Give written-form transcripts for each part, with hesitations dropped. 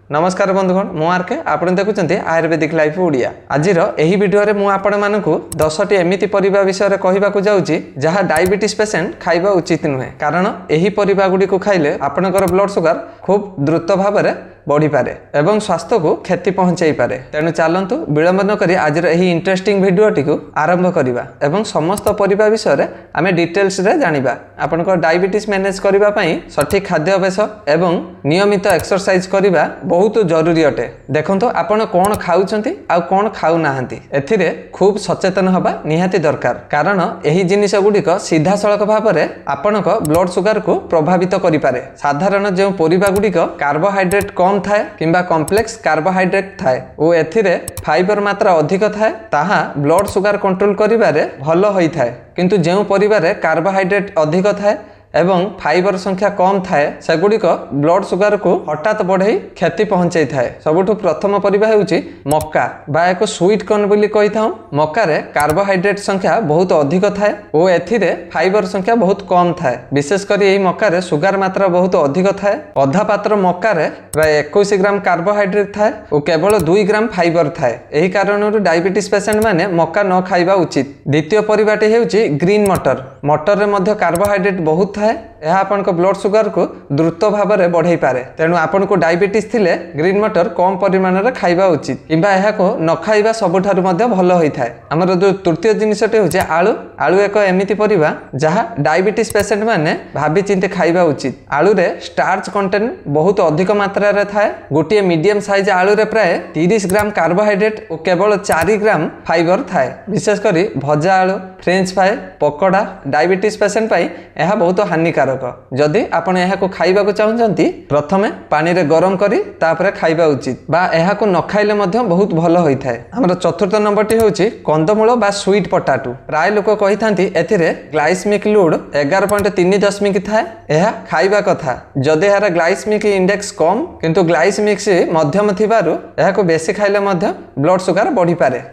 नमस्कार बंधुगण मु आर के आपण देखुं आयुर्वेदिक लाइफ ओडिया आज भिडियो मु आपण मानक 10टी एमिति परिबा विषय कहवाक जाऊँगी जहाँ डायबिटीज पेसेंट खाइबा उचित नुहे कारण यही परिबा गुडी को खाइले आपनकर ब्लड सुगर खूब द्रुत भाव में बढ़ी पारे एवं स्वास्थ्य को क्षति पहुंचाई पारे। तेणु चलतु विलंब न करी आज यही इंटरेस्टिंग भिडियोटी को आरंभ करवा एवं समस्त परिबा विषय आमे डिटेल्स रे जानिबा। आपनकर डायबिटीज मैनेज करबा पई सठिक खाद्याभ्यास एवं नियमित एक्सरसाइज करबा बहुत जरूरी अटे। देखंतु आपण कोन खाउचंती आ कोन खाउ नाहंती एथिरे खूब सचेतन हबा निहाती दरकार कारण एही जिनिस गुडिक सीधा सड़क भाव में आपनक ब्लड सुगर को प्रभावित करि पारे। साधारण जो परिबा गुडिक कार्बोहाइड्रेट कम थाए किंबा कॉम्प्लेक्स कार्बोहाइड्रेट थाए और एथिरे फाइबर मात्रा अधिक थाए ताहा ब्लड सुगर कंट्रोल करिबारे भलो होई थाए किंतु जेउ परिबारे कार्बोहाइड्रेट अधिक थाए एवं फाइबर संख्या कम थाए सेगुड़िक ब्लड सुगर को हठात बढ़ई क्षति पहुंचाई थाए। सबुठु प्रथम परिबा हेउची मक्का बा एक स्वीट कॉर्न बोली कहि थाउ। मक्का रे कार्बोहाइड्रेट संख्या बहुत अधिक थाए और एथिरे फाइबर संख्या बहुत कम थाए। विशेष करी एही मक्का रे सुगर मात्रा बहुत अधिक थाए। आधा पात्र मक्का रे प्राय 21 ग्राम कार्बोहाइड्रेट थाए और केवल 2 ग्राम फाइबर थाए। एही कारणरु डायबिटीज पेशेंट माने मक्का न खाइबा उचित। द्वितीय परिबाटी हेउची ग्रीन मटर। मटर रे मध्य कार्बोहाइड्रेट बहुत थाए यह आपन को ब्लड सुगर को द्रुत भाव में बढ़ई पारे। तेणु आपन को डायबिटीज थिले ग्रीन मटर कम परिमाण रे खाइबा उचित किंबा एहा को न खाइबा सबुठारु मध्य भलो होई थाए। हमर जो तृतीय जिनिसटे होचे आलू। आलू एक एमिति परिबा जहा डायबिटीज पेशेंट माने भाबी चिंते खाइबा उचित। आलू रे स्टार्च कंटेंट बहुत अधिक मात्रा रे थाए। गोटे मीडियम साइज आलू रे प्राय 30 ग्राम कार्बोहाइड्रेट और केवल 4 ग्राम फाइबर थाए। विशेष करी भजा आलू French fry pakora diabetes patient पाई यह बहुत हानिकारक। जदि आपण यह को खाइबा को चाहूचंती प्रथमे पानी रे गरम करी तापरे खाइबा उचित बा यह को न खाइले मध्य बहुत भलो होई थाए। हमर चतुर्थ नंबरटी होची कंदमूल बा स्वीट पोटैटो। प्राय लोक कहि थांती एथिरे ग्लाइसेमिक लोड 11.3 दशमिक थाए। यह खाइबा कथा जदि यार ग्लाइसेमिक इंडेक्स कम किंतु ग्लाइसेमिक मध्यम थिबारु यह को बेसी खाइले मध्य ब्लड सुगर बढ़ी पारे।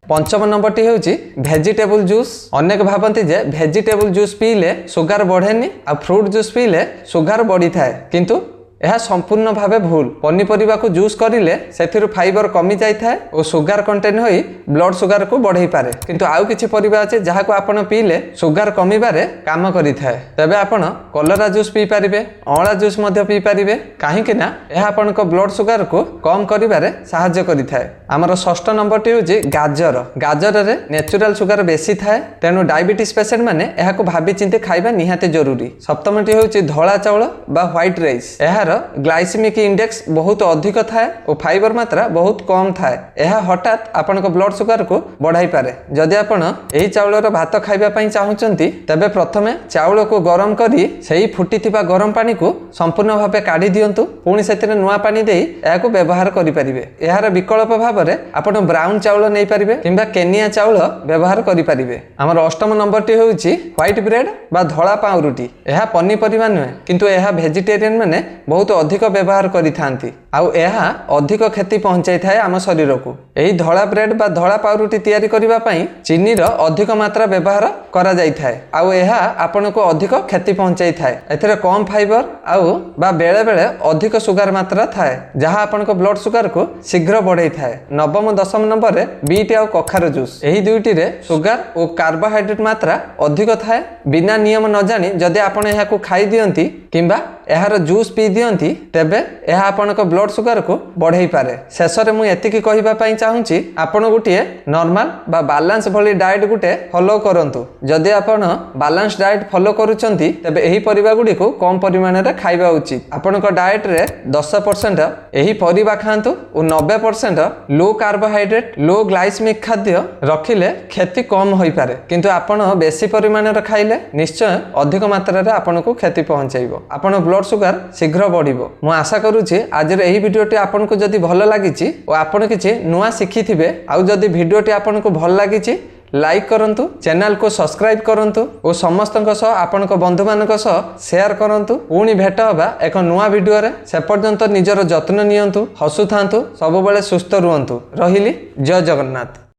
पंचम नंबरटी होची वेजिटेबल जूस। अनेक भावती जे वेजिटेबल जूस पीले सुगर बढ़ेनी आ फ्रूट जूस पीले सुगर बढ़ी थाए किंतु यह संपूर्ण भावे भूल। पनीपरिबा को जूस करिले सेथिरु फाइबर कमी जाई थाए और सुगर कंटेंट होई ब्लड सुगर को बढ़ई पारे किंतु आउ किछि परिबा अछि जहा को आपण पीले सुगर कमीबारे काम करि थाए। तबे आपण कलरा जूस पी पारिबे अळा जूस मध्य पी पारिबे काहे कि ना यह आपण को ब्लड सुगर को कम करिबारे सहायता करि थाए। हमर षष्ठ नंबरटी होची गाजर। गाजर रे नेचुरल सुगर बेसी थाए तेनु डायबिटीज पेशेंट माने यह को भाबी चिंते खाइबा निहाते जरूरी। सप्तमटी होची धोला चावल बा व्हाइट राइस। एहार ग्लाइसेमिक इंडेक्स बहुत अधिक थाए और फाइबर मात्रा बहुत कम थाए। यह हठात आपण को ब्लड सुगर को बढ़ाई पारे। जदि आपण एही चावलर भात खाइबा पई चाहूचंती तबे प्रथमे चावल को गरम करी सेही फुटीथिबा गरम पानी को संपूर्ण भावे काढी दियंतु पुणी सेथिरे नुआ पानी देई एहा को व्यवहार करि परिबे। एहार विकल्प भाव रे आपण ब्राउन चावल नै परिबे किंबा केनिया चावल व्यवहार करि परिबे। हमर अष्टम नंबरटी होउची व्हाइट ब्रेड बा धोला पाउरुटी। एहा पनीपरिबा नुहे किंतु एहा वेजिटेरियन माने बहुत अधिक व्यवहार करिथांती आउ एहा अधिक क्षति पहुंचाई थाए आम शरीर को। एही धोला ब्रेड बा धोला पाउरुटी तैयारी करिबा पई चीनी रो अधिक मात्रा व्यवहार करा जाई थाए आउ एहा आपण को अधिक क्षति पहुंचाई थाए। एथिरे कम फाइबर आउ बा बेले बेले अधिक सुगर मात्रा थाए जहा आपण को ब्लड सुगर को शीघ्र बढ़ई थाए। नवम दशम नंबर रे बीट आउ कखार जूस। एही दुईटी रे सुगर और कार्बोहाइड्रेट मात्रा अधिक थाए। बिना नियम न जानी जदि आपण एहा को खाई दियंती किंबा एहार जूस पी दियंती तेबे एहा आपण को ब्लड सुगर को बढ़ई पारे। शेष रे मु एतिकी कहिबा पई चाहूची आपण गुटिए नॉर्मल बा बैलेंस भली डाइट गुटे फॉलो करंतु। जदि आपण बैलेंस डाइट फॉलो करूचंती तबे एही परिबा गुडी को कम परिमाण रे खाइबा उचित। आपण को डाइट रे 10% एही परिबा खांतु और 90% लो कार्बोहाइड्रेट लो ग्लाइसेमिक खाद्य रखिले क्षति कम होई पारे किंतु आपण बेसी परिमाण रे खाइले निश्चय अधिक मात्रा रे आपण को क्षति पहुंचाइबो। आपण ब्लड सुगर शीघ्र बढ़िबो। मु आशा करूची आज एही भिडियोटी आपन को जदि भल लागिची और आपन किछि नुआ शिखिथिबे आउ जदि भिडियोटी आपन को भल लागिची लाइक करंतु चैनल को सब्सक्राइब करंतु और समस्तक सह आपन को बंधु मानक सह शेयर करंतु। पुणी भेट होबा एक नुआ भिडियो रे से पर्यंत निजर जत्न नियंतु हसुथांतु सब बेले सुस्थ रुहंतु। रहिली जय जगन्नाथ।